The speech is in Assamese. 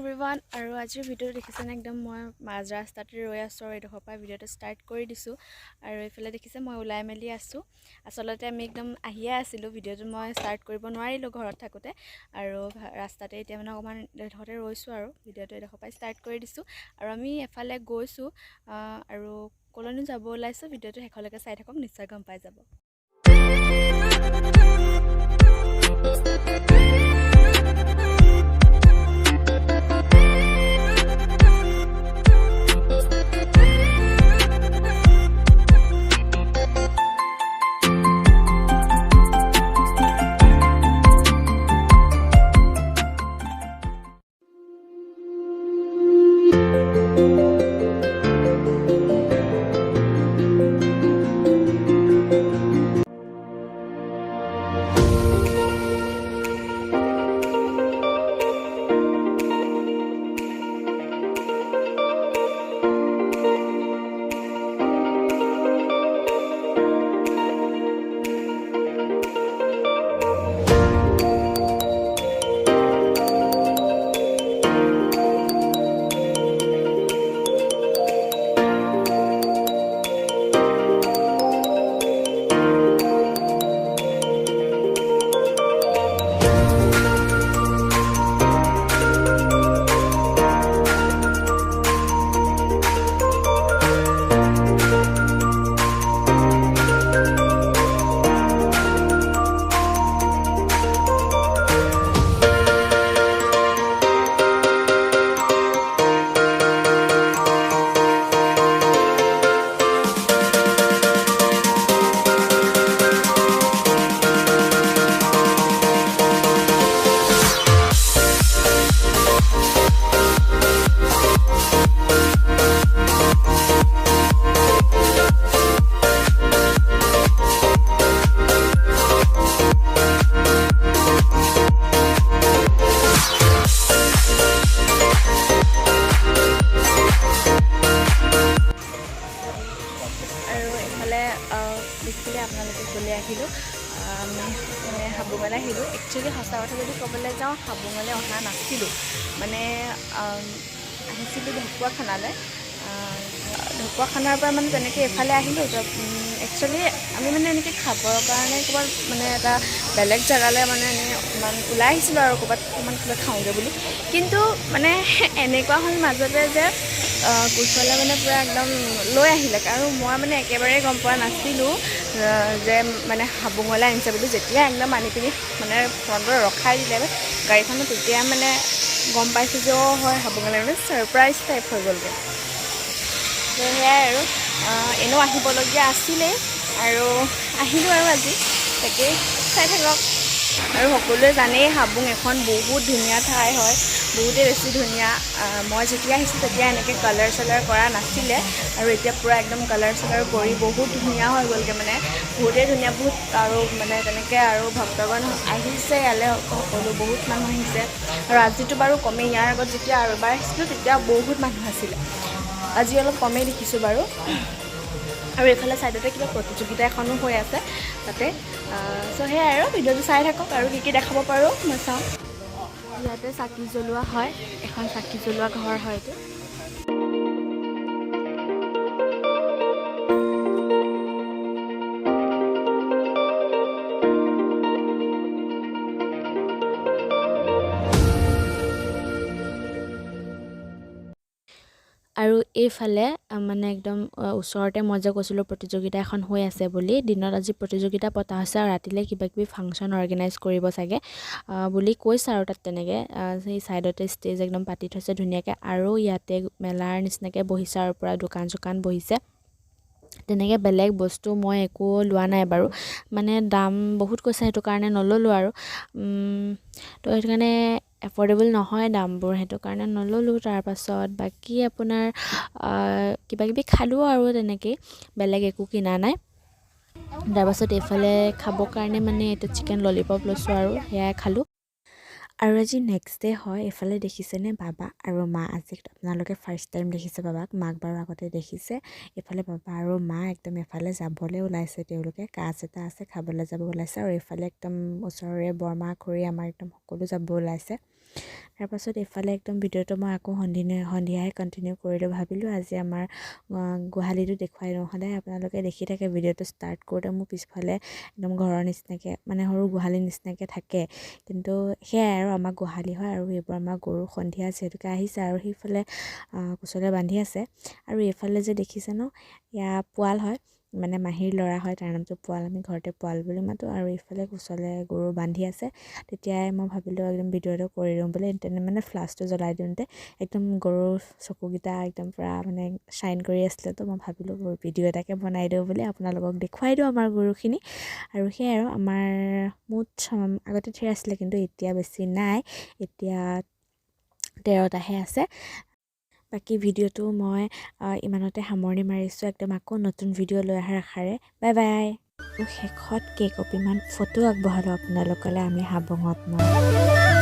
এভৰিৱান আৰু আজিৰ ভিডিঅ'টো দেখিছেনে একদম মই মাজ ৰাস্তাতে ৰৈ আছোঁ আৰু এইডোখৰ পৰা ভিডিঅ'টো ষ্টাৰ্ট কৰি দিছোঁ আৰু এইফালে দেখিছে মই ওলাই মেলি আছোঁ আচলতে আমি একদম আহিয়ে আছিলোঁ ভিডিঅ'টো মই ষ্টাৰ্ট কৰিব নোৱাৰিলোঁ ঘৰত থাকোঁতে আৰু ৰাস্তাতে এতিয়া মানে অকণমান এডোখৰতে ৰৈছোঁ আৰু ভিডিঅ'টো এইডোখৰ পৰা ষ্টাৰ্ট কৰি দিছোঁ আৰু আমি এফালে গৈছোঁ আৰু ক'লৈনো যাব ওলাইছোঁ ভিডিঅ'টো শেষলৈকে চাই থাকক নিশ্চয় গম পাই যাব। দেখিলে আপোনালোকে গ'লে আহিলোঁ মানে হাবুঙলৈ আহিলোঁ। একচুৱেলি সঁচা কথা যদি ক'বলৈ যাওঁ হাবুঙলৈ অহা নাছিলোঁ, মানে আহিছিলোঁ ঢকুৱাখানালৈ। ঢকুৱাখানাৰ পৰা মানে তেনেকৈ এইফালে আহিলোঁ। একচুৱেলি আমি মানে এনেকৈ খাবৰ কাৰণে ক'ৰবাত মানে এটা বেলেগ জেগালৈ মানে অকণমান ওলাই আহিছিলোঁ আৰু ক'ৰবাত অকণমান কিবা খাওঁগৈ বুলি। কিন্তু মানে এনেকুৱা হ'ল মাজতে যে কুশলে মানে পূৰা একদম লৈ আহিলে আৰু মই মানে একেবাৰে গম পোৱা নাছিলোঁ যে মানে হাবুঙলৈ আনিছে বুলি। যেতিয়া একদম আনি পিনি মানে ফ্ৰণ্টত ৰখাই দিলে গাড়ীখনত, তেতিয়া মানে গম পাইছোঁ যে হয় হাবুঙলৈ মানে ছাৰপ্ৰাইজ টাইপ হৈ গ'লগৈ। তো সেয়াই আৰু এনেও আহিবলগীয়া আছিলেই আৰু আহিলোঁ আৰু আজি তাকেই চাই থাকক। আৰু সকলোৱে জানেই হাবুং এখন বহুত ধুনীয়া ঠাই হয়, বহুতেই বেছি ধুনীয়া। মই যেতিয়া আহিছোঁ তেতিয়া এনেকৈ কালাৰ চালাৰ কৰা নাছিলে আৰু এতিয়া পূৰা একদম কালাৰ চালাৰ কৰি বহুত ধুনীয়া হৈ গ'লগৈ, মানে বহুতেই ধুনীয়া। বহুত আৰু মানে তেনেকৈ আৰু ভক্তগণ আহিছে ইয়ালৈ, সকলো বহুত মানুহ আহিছে আৰু আজিতো বাৰু কমেই। ইয়াৰ আগত যেতিয়া আৰু এবাৰ আহিছিলোঁ তেতিয়া বহুত মানুহ আছিলে, আজি অলপ কমেই দেখিছোঁ বাৰু। আৰু এইফালে ছাইডতে কিবা প্ৰতিযোগিতা এখনো হৈ আছে তাতে। চ' সেয়াই আৰু ভিডিঅ'টো চাই থাকক আৰু কি দেখাব পাৰোঁ মই চাওঁ। ইয়াতে চাকি জ্বলোৱা হয়, এখন চাকি জ্বলোৱা ঘৰ হয় এইটো। আৰু এইফালে মানে একদম ওচৰতে মই যে কৈছিলোঁ প্ৰতিযোগিতা এখন হৈ আছে বুলি, দিনত আজি প্ৰতিযোগিতা পতা হৈছে আৰু ৰাতিলৈ কিবাকিবি ফাংচন অৰ্গেনাইজ কৰিব চাগে বুলি কৈছে আৰু তাত তেনেকৈ সেই ছাইডতে ষ্টেজ একদম পাতি থৈছে ধুনীয়াকৈ আৰু ইয়াতে মেলাৰ নিচিনাকৈ বহিছে আৰু পূৰা দোকান চোকান বহিছে। তেনেকৈ বেলেগ বস্তু মই একো লোৱা নাই বাৰু, মানে দাম বহুত কৈছে সেইটো কাৰণে নল'লোঁ আৰু। তো সেইটো কাৰণে এফৰ্ডেবল নহয় দামবোৰ, সেইটো কাৰণে নল'লোঁ। তাৰপাছত বাকী আপোনাৰ কিবাকিবি খালোঁ আৰু তেনেকেই, বেলেগ একো কিনা নাই। তাৰপাছত এইফালে খাবৰ কাৰণে মানে এটা চিকেন ললিপপ লৈছোঁ আৰু সেয়াই খালোঁ। আৰু আজি নেক্সট ডে হয়। এইফালে দেখিছেনে বাবা আৰু মা, আজি আপোনালোকে ফাৰ্ষ্ট টাইম দেখিছে বাবাক, মাক বাৰু আগতে দেখিছে। এইফালে বাবা আৰু মা একদম এফালে যাবলৈ ওলাইছে, তেওঁলোকে কাজ এটা আছে খাবলৈ যাব ওলাইছে। আৰু এইফালে একদম ওচৰৰে বৰমা খুৰী আমাৰ একদম সকলো যাব ওলাইছে। তাৰপাছত এইফালে একদম ভিডিঅ'টো মই আকৌ সন্ধিয়াই কণ্টিনিউ কৰিলোঁ ভাবিলোঁ আজি আমাৰ গোহালিটো দেখুৱাই দিওঁ সদায় আপোনালোকে দেখি থাকে ভিডিঅ'টো ষ্টাৰ্ট কৰোঁতে মোৰ পিছফালে একদম ঘৰৰ নিচিনাকৈ মানে সৰু গোহালি নিচিনাকৈ থাকে কিন্তু সেয়াই আৰু আমাৰ গোহালি হয় আৰু এইবোৰ আমাৰ গৰু সন্ধিয়া যিহেতুকে আহিছে আৰু সেইফালে কোচলৈ বান্ধি আছে আৰু এইফালে যে দেখিছে ন এয়া পোৱাল হয় মানে মাহীৰ ল'ৰা হয় তাৰ নামটো পোৱাল আমি ঘৰতে পোৱাল বুলি মাতোঁ আৰু এইফালে কোচলৈ গৰু বান্ধি আছে তেতিয়াই মই ভাবিলোঁ একদম ভিডিঅ'টো কৰি দিওঁ বুলি তেনে মানে ফ্লাছটো জ্বলাই দিওঁতে একদম গৰুৰ চকুকেইটা একদম পূৰা মানে শ্বাইন কৰি আছিলে তো মই ভাবিলোঁ ভিডিঅ' এটাকে বনাই দিওঁ বুলি আপোনালোকক দেখুৱাই দিওঁ আমাৰ গৰুখিনি আৰু সেয়াই আৰু আমাৰ মুঠ আগতে ধেৰ আছিলে কিন্তু এতিয়া বেছি নাই এতিয়া 13টাহে আছে বাকী ভিডিঅ'টো মই ইমানতে সামৰণি মাৰিছোঁ একদম আকৌ নতুন ভিডিঅ' লৈ অহাৰ আশাৰে বাই বাই শেষত কেইকপিমান ফটো আগবঢ়ালোঁ আপোনালোকলৈ আমি হাবুঙত মই